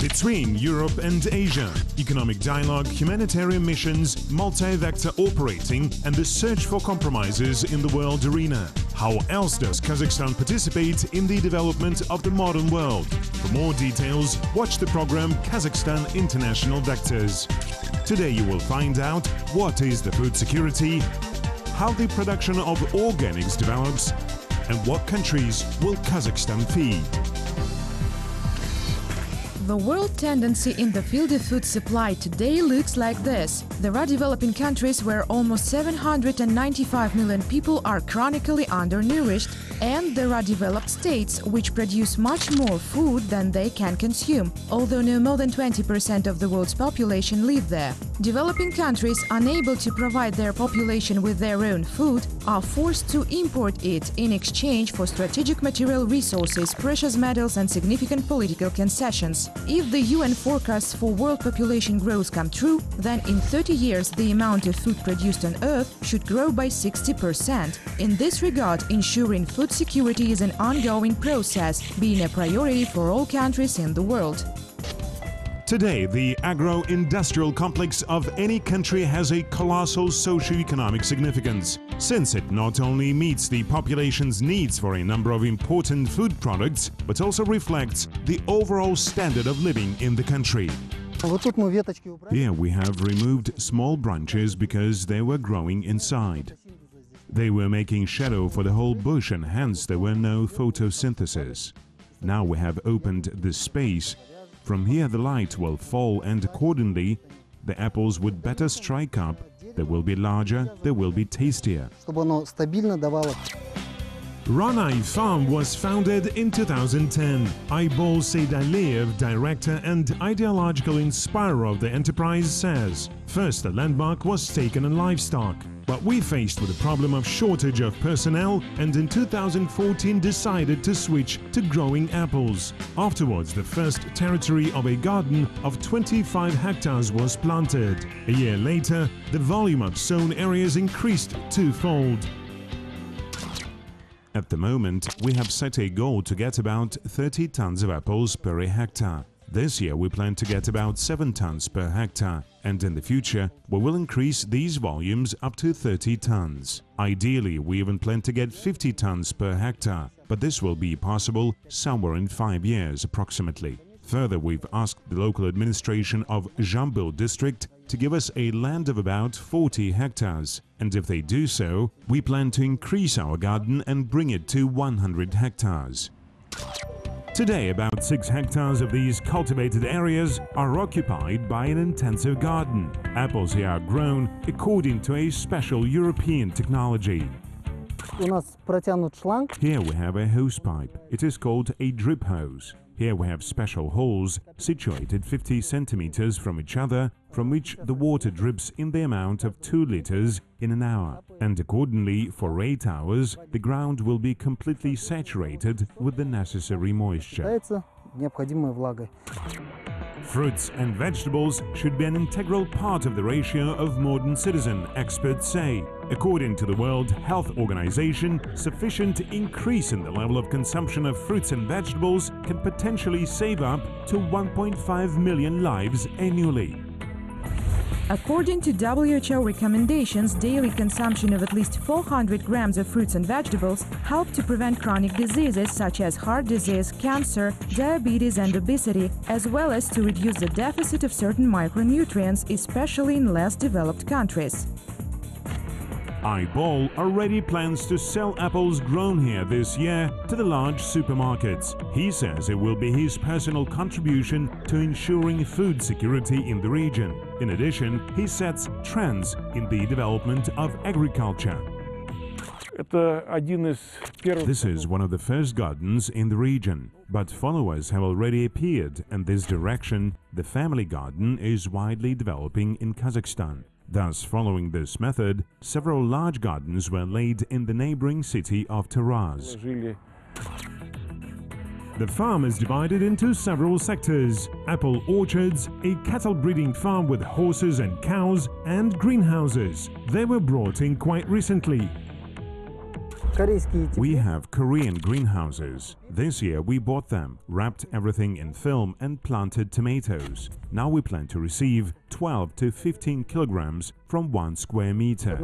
between Europe and Asia, economic dialogue, humanitarian missions, multi-vector operating, and the search for compromises in the world arena. How else does Kazakhstan participate in the development of the modern world? For more details, watch the program Kazakhstan International Vectors. Today you will find out what is the food security, how the production of organics develops, and what countries will Kazakhstan feed. The world tendency in the field of food supply today looks like this. There are developing countries where almost 795 million people are chronically undernourished, and there are developed states which produce much more food than they can consume, although no more than 20% of the world's population live there. Developing countries, unable to provide their population with their own food, are forced to import it in exchange for strategic material resources, precious metals and significant political concessions. If the UN forecasts for world population growth come true, then in 30 years the amount of food produced on Earth should grow by 60%. In this regard, ensuring food security is an ongoing process, being a priority for all countries in the world. Today, the agro-industrial complex of any country has a colossal socio-economic significance, since it not only meets the population's needs for a number of important food products, but also reflects the overall standard of living in the country. Here we have removed small branches because they were growing inside. They were making shadow for the whole bush and hence there were no photosynthesis. Now we have opened this space. From here the light will fall and accordingly the apples would better strike up, they will be larger, they will be tastier. Ranai Farm was founded in 2010. Aybol Seydaliyev, director and ideological inspirer of the enterprise, says, first the landmark was taken on livestock. But we faced with the problem of shortage of personnel and in 2014 decided to switch to growing apples. Afterwards, the first territory of a garden of 25 hectares was planted. A year later, the volume of sown areas increased twofold. At the moment, we have set a goal to get about 30 tons of apples per hectare. This year we plan to get about 7 tons per hectare, and in the future we will increase these volumes up to 30 tons. Ideally, we even plan to get 50 tons per hectare, but this will be possible somewhere in 5 years approximately. Further, we've asked the local administration of Zhambyl district to give us a land of about 40 hectares, and if they do so, we plan to increase our garden and bring it to 100 hectares. Today, about 6 hectares of these cultivated areas are occupied by an intensive garden. Apples here are grown according to a special European technology. Here we have a hose pipe. It is called a drip hose. Here we have special holes situated 50 centimeters from each other, from which the water drips in the amount of 2 liters in an hour. And accordingly, for 8 hours, the ground will be completely saturated with the necessary moisture. Fruits and vegetables should be an integral part of the ratio of modern citizen, experts say. According to the World Health Organization, sufficient increase in the level of consumption of fruits and vegetables can potentially save up to 1.5 million lives annually. According to WHO recommendations, daily consumption of at least 400 grams of fruits and vegetables help to prevent chronic diseases such as heart disease, cancer, diabetes and obesity, as well as to reduce the deficit of certain micronutrients, especially in less developed countries. Aybol already plans to sell apples grown here this year to the large supermarkets. He says it will be his personal contribution to ensuring food security in the region. In addition, he sets trends in the development of agriculture. This is one of the first gardens in the region, but followers have already appeared in this direction. The family garden is widely developing in Kazakhstan. Thus, following this method, several large gardens were laid in the neighboring city of Taraz. The farm is divided into several sectors: apple orchards, a cattle breeding farm with horses and cows, and greenhouses. They were brought in quite recently. We have Korean greenhouses. This year we bought them, wrapped everything in film and planted tomatoes. Now we plan to receive 12 to 15 kilograms from 1 square meter.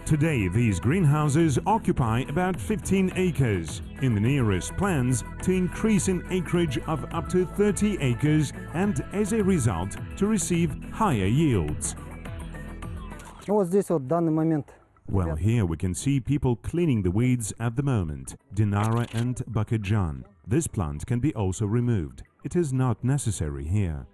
Today these greenhouses occupy about 15 acres. In the nearest plans to increase in acreage of up to 30 acres and as a result to receive higher yields. Well, here we can see people cleaning the weeds at the moment, Dinara and Baketjan. This plant can be also removed. It is not necessary here.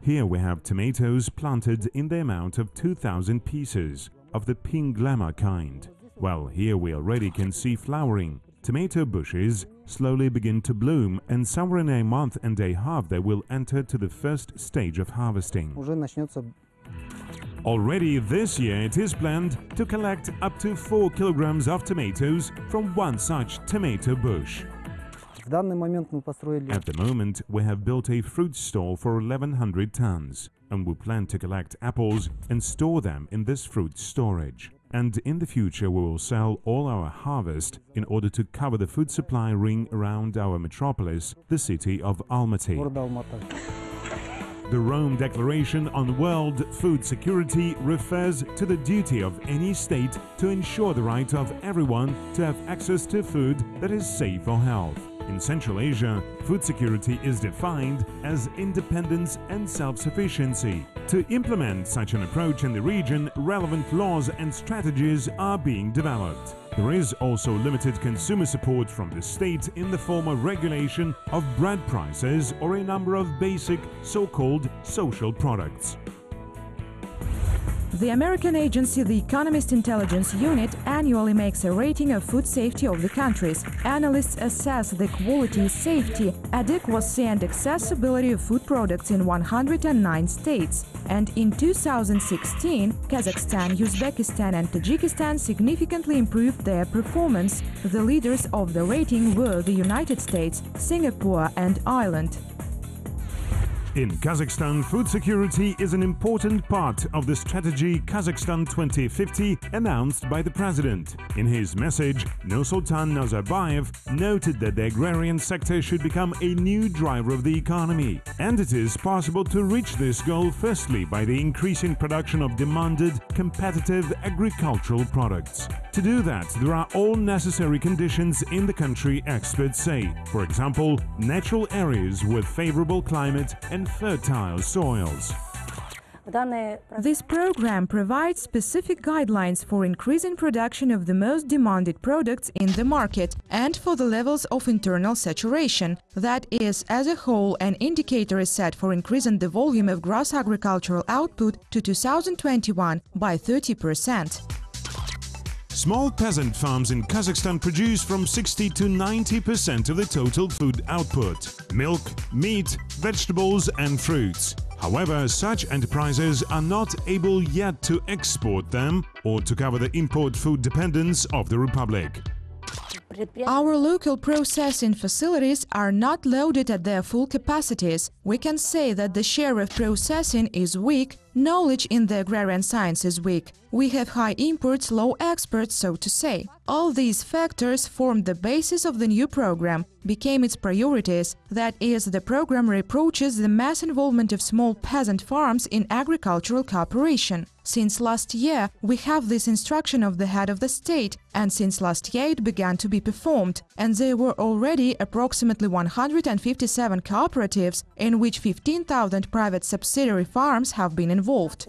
Here we have tomatoes planted in the amount of 2,000 pieces, of the pink glamour kind. Well, here we already can see flowering. Tomato bushes slowly begin to bloom, and somewhere in a month and a half they will enter to the first stage of harvesting. Already this year it is planned to collect up to 4 kilograms of tomatoes from one such tomato bush. At the moment we have built a fruit store for 1,100 tons, and we plan to collect apples and store them in this fruit storage. And in the future we will sell all our harvest in order to cover the food supply ring around our metropolis, the city of Almaty. The Rome Declaration on World Food Security refers to the duty of any state to ensure the right of everyone to have access to food that is safe for health. In Central Asia, food security is defined as independence and self-sufficiency. To implement such an approach in the region, relevant laws and strategies are being developed. There is also limited consumer support from the state in the form of regulation of bread prices or a number of basic so-called social products. The American agency The Economist Intelligence Unit annually makes a rating of food safety of the countries. Analysts assess the quality, safety, adequacy and accessibility of food products in 109 states. And in 2016, Kazakhstan, Uzbekistan and Tajikistan significantly improved their performance. The leaders of the rating were the United States, Singapore and Ireland. In Kazakhstan, food security is an important part of the strategy Kazakhstan 2050 announced by the president. In his message, Nursultan Nazarbayev noted that the agrarian sector should become a new driver of the economy. And it is possible to reach this goal firstly by the increase in production of demanded, competitive agricultural products. To do that, there are all necessary conditions in the country, experts say. For example, natural areas with favorable climate and fertile soils. This program provides specific guidelines for increasing production of the most demanded products in the market and for the levels of internal saturation. That is, as a whole, an indicator is set for increasing the volume of gross agricultural output to 2021 by 30%. Small peasant farms in Kazakhstan produce from 60 to 90% of the total food output: milk, meat, vegetables and fruits. However, such enterprises are not able yet to export them or to cover the import food dependence of the Republic. Our local processing facilities are not loaded at their full capacities. We can say that the share of processing is weak, knowledge in the agrarian science is weak. We have high imports, low exports, so to say. All these factors formed the basis of the new program, became its priorities. That is, the program reproaches the mass involvement of small peasant farms in agricultural cooperation. Since last year, we have this instruction of the head of the state, and since last year it began to be performed. And there were already approximately 157 cooperatives, in which 15,000 private subsidiary farms have been involved.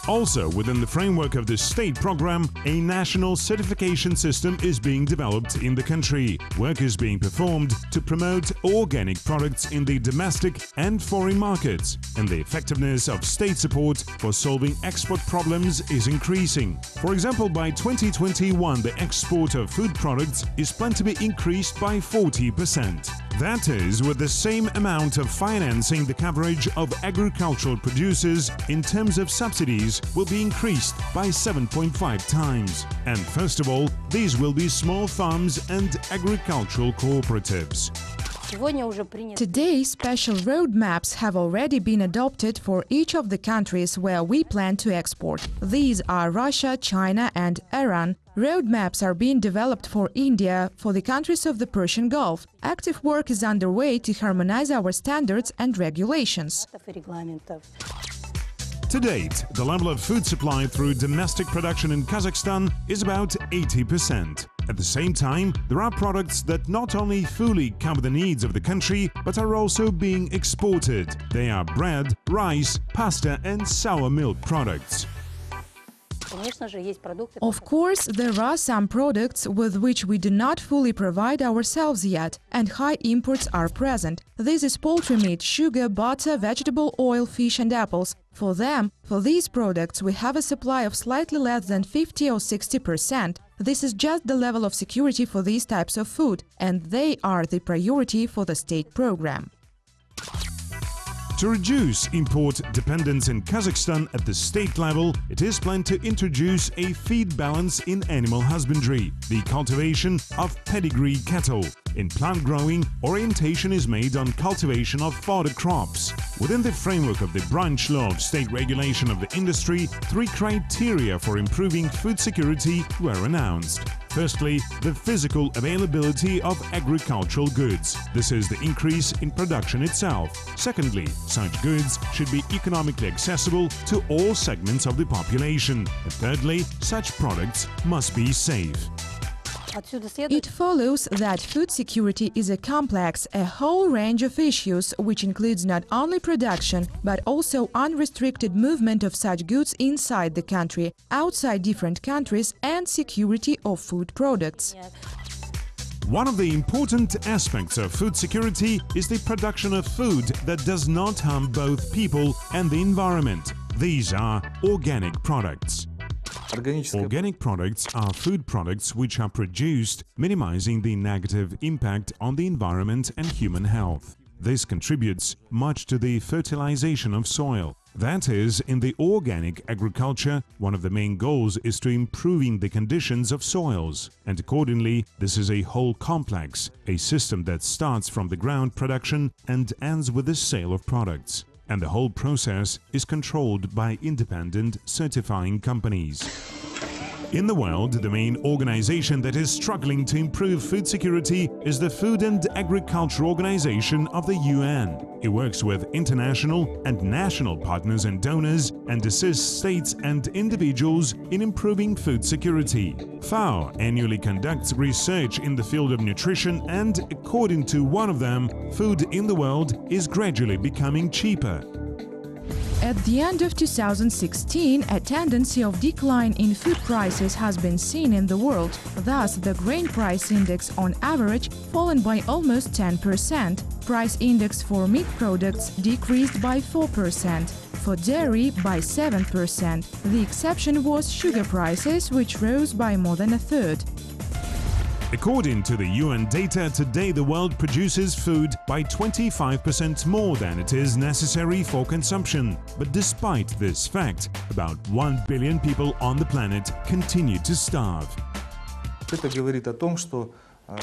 Also, within the framework of the state program, a national certification system is being developed in the country. Work is being performed to promote organic products in the domestic and foreign markets, and the effectiveness of state support for solving export problems is increasing. For example, by 2021, the export of food products is planned to be increased by 40%. That is, with the same amount of financing, the coverage of agricultural producers in terms of subsidies will be increased by 7.5 times. And first of all, these will be small farms and agricultural cooperatives. Today, special roadmaps have already been adopted for each of the countries where we plan to export. These are Russia, China and Iran. Roadmaps are being developed for India, for the countries of the Persian Gulf. Active work is underway to harmonize our standards and regulations. To date, the level of food supply through domestic production in Kazakhstan is about 80%. At the same time, there are products that not only fully cover the needs of the country, but are also being exported. They are bread, rice, pasta and sour milk products. Of course, there are some products with which we do not fully provide ourselves yet, and high imports are present. This is poultry meat, sugar, butter, vegetable oil, fish and apples. For these products, we have a supply of slightly less than 50 or 60%. This is just the level of security for these types of food, and they are the priority for the state program. To reduce import dependence in Kazakhstan at the state level, it is planned to introduce a feed balance in animal husbandry, the cultivation of pedigree cattle. In plant growing, orientation is made on cultivation of fodder crops. Within the framework of the branch law of state regulation of the industry, 3 criteria for improving food security were announced. Firstly, the physical availability of agricultural goods. This is the increase in production itself. Secondly, such goods should be economically accessible to all segments of the population. And thirdly, such products must be safe. It follows that food security is a complex, a whole range of issues, which includes not only production, but also unrestricted movement of such goods inside the country, outside different countries, and security of food products. One of the important aspects of food security is the production of food that does not harm both people and the environment. These are organic products. Organic products are food products which are produced minimizing the negative impact on the environment and human health. This contributes much to the fertilization of soil. That is, in the organic agriculture, one of the main goals is to improving the conditions of soils. And accordingly, this is a whole complex, a system that starts from the ground production and ends with the sale of products. And the whole process is controlled by independent certifying companies. In the world, the main organization that is struggling to improve food security is the Food and Agriculture Organization of the UN. It works with international and national partners and donors and assists states and individuals in improving food security. FAO annually conducts research in the field of nutrition, and according to one of them, food in the world is gradually becoming cheaper. At the end of 2016, a tendency of decline in food prices has been seen in the world. Thus, the grain price index on average fallen by almost 10%. Price index for meat products decreased by 4%, for dairy by 7%. The exception was sugar prices, which rose by more than a third. According to the UN data, today the world produces food by 25% more than it is necessary for consumption. But despite this fact, about 1 billion people on the planet continue to starve.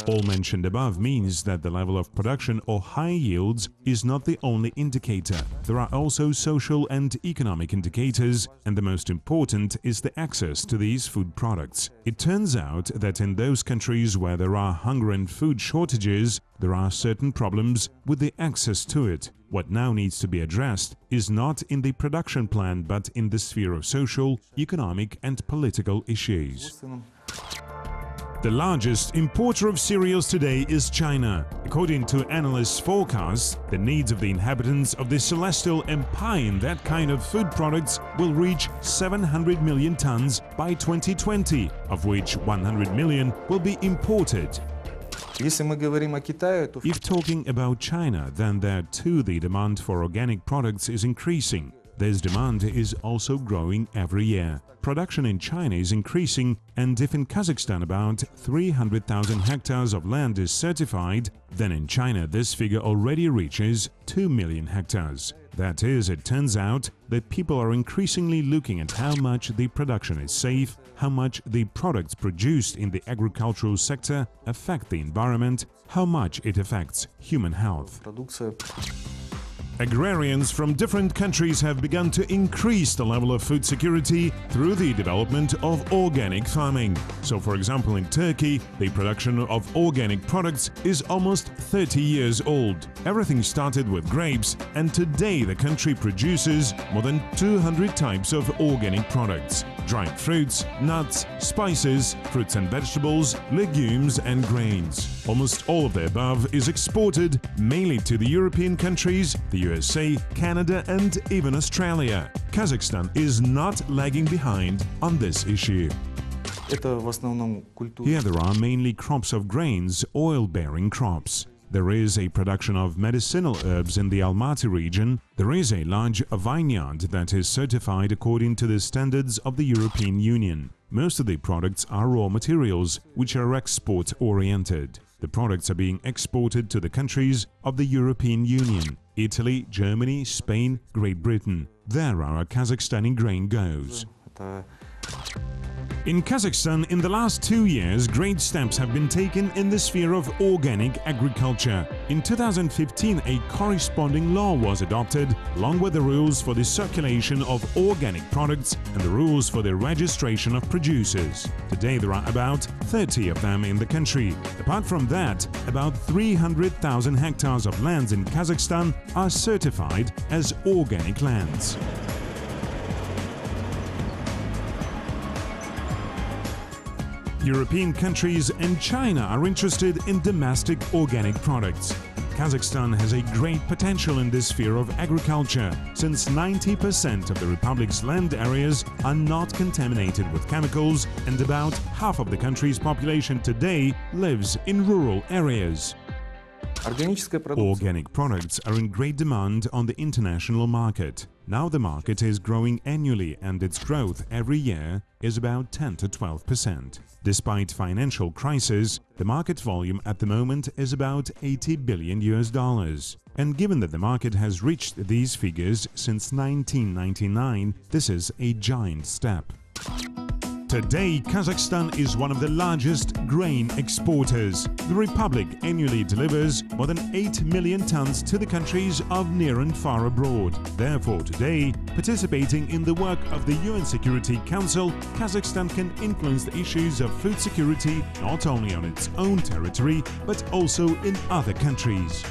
All mentioned above means that the level of production or high yields is not the only indicator. There are also social and economic indicators, and the most important is the access to these food products. It turns out that in those countries where there are hunger and food shortages, there are certain problems with the access to it. What now needs to be addressed is not in the production plan, but in the sphere of social, economic and political issues. The largest importer of cereals today is China. According to analysts' forecasts, the needs of the inhabitants of the Celestial Empire in that kind of food products will reach 700 million tons by 2020, of which 100 million will be imported. If talking about China, then there too the demand for organic products is increasing. This demand is also growing every year. Production in China is increasing, and if in Kazakhstan about 300,000 hectares of land is certified, then in China this figure already reaches 2 million hectares. That is, it turns out that people are increasingly looking at how much the production is safe, how much the products produced in the agricultural sector affect the environment, how much it affects human health. Agrarians from different countries have begun to increase the level of food security through the development of organic farming. So, for example, in Turkey, the production of organic products is almost 30 years old. Everything started with grapes, and today the country produces more than 200 types of organic products: dried fruits, nuts, spices, fruits and vegetables, legumes and grains. Almost all of the above is exported mainly to the European countries, the USA, Canada and even Australia. Kazakhstan is not lagging behind on this issue. Here there are mainly crops of grains, oil-bearing crops. There is a production of medicinal herbs in the Almaty region. There is a large vineyard that is certified according to the standards of the European Union. Most of the products are raw materials, which are export-oriented. The products are being exported to the countries of the European Union: Italy, Germany, Spain, Great Britain. There our Kazakhstani grain goes. In Kazakhstan, in the last 2 years, great steps have been taken in the sphere of organic agriculture. In 2015, a corresponding law was adopted, along with the rules for the circulation of organic products and the rules for the registration of producers. Today, there are about 30 of them in the country. Apart from that, about 300,000 hectares of lands in Kazakhstan are certified as organic lands. European countries and China are interested in domestic organic products. Kazakhstan has a great potential in this sphere of agriculture, since 90% of the republic's land areas are not contaminated with chemicals, and about half of the country's population today lives in rural areas. Organic products are in great demand on the international market. Now the market is growing annually, and its growth every year is about 10 to 12%. Despite financial crisis, the market volume at the moment is about $80 billion. And given that the market has reached these figures since 1999, this is a giant step. Today, Kazakhstan is one of the largest grain exporters. The republic annually delivers more than 8 million tons to the countries of near and far abroad. Therefore, today, participating in the work of the UN Security Council, Kazakhstan can influence the issues of food security not only on its own territory, but also in other countries.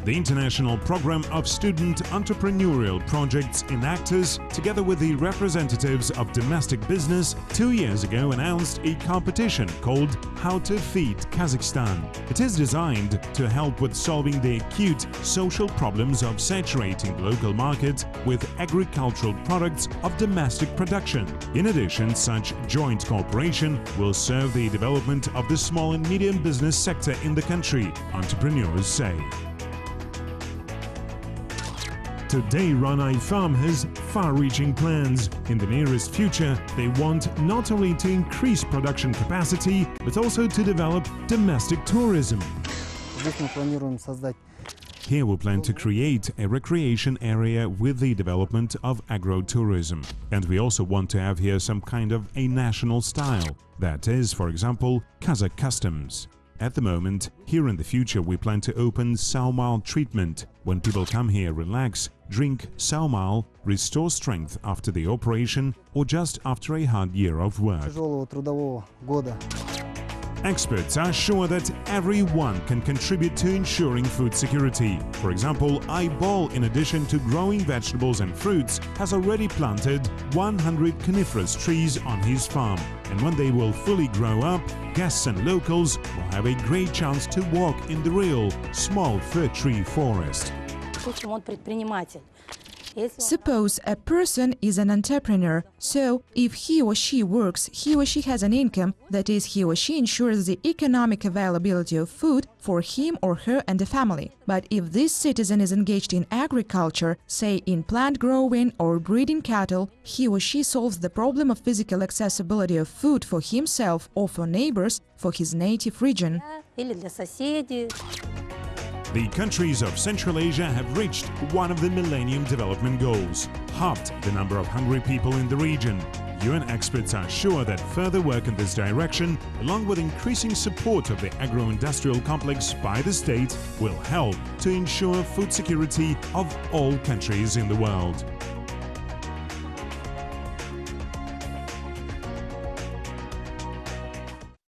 The International Program of Student Entrepreneurial Projects Enactors, together with the representatives of domestic business, 2 years ago announced a competition called How to Feed Kazakhstan. It is designed to help with solving the acute social problems of saturating the local market with agricultural products of domestic production. In addition, such joint cooperation will serve the development of the small and medium business sector in the country, entrepreneurs say. Today, Ranai Farm has far-reaching plans. In the nearest future, they want not only to increase production capacity, but also to develop domestic tourism. Here we plan to create a recreation area with the development of agro-tourism. And we also want to have here some kind of a national style. That is, for example, Kazakh customs. At the moment, here in the future, we plan to open saumal treatment. When people come here, relax, drink saumal, restore strength after the operation or just after a hard year of work. Experts are sure that everyone can contribute to ensuring food security. For example, Aybol, in addition to growing vegetables and fruits, has already planted 100 coniferous trees on his farm. And when they will fully grow up, guests and locals will have a great chance to walk in the real small fir tree forest. Suppose a person is an entrepreneur, so if he or she works, he or she has an income, that is, he or she ensures the economic availability of food for him or her and the family. But if this citizen is engaged in agriculture, say in plant growing or breeding cattle, he or she solves the problem of physical accessibility of food for himself or for neighbors for his native region. The countries of Central Asia have reached one of the Millennium Development Goals, halved the number of hungry people in the region. UN experts are sure that further work in this direction, along with increasing support of the agro-industrial complex by the state, will help to ensure food security of all countries in the world.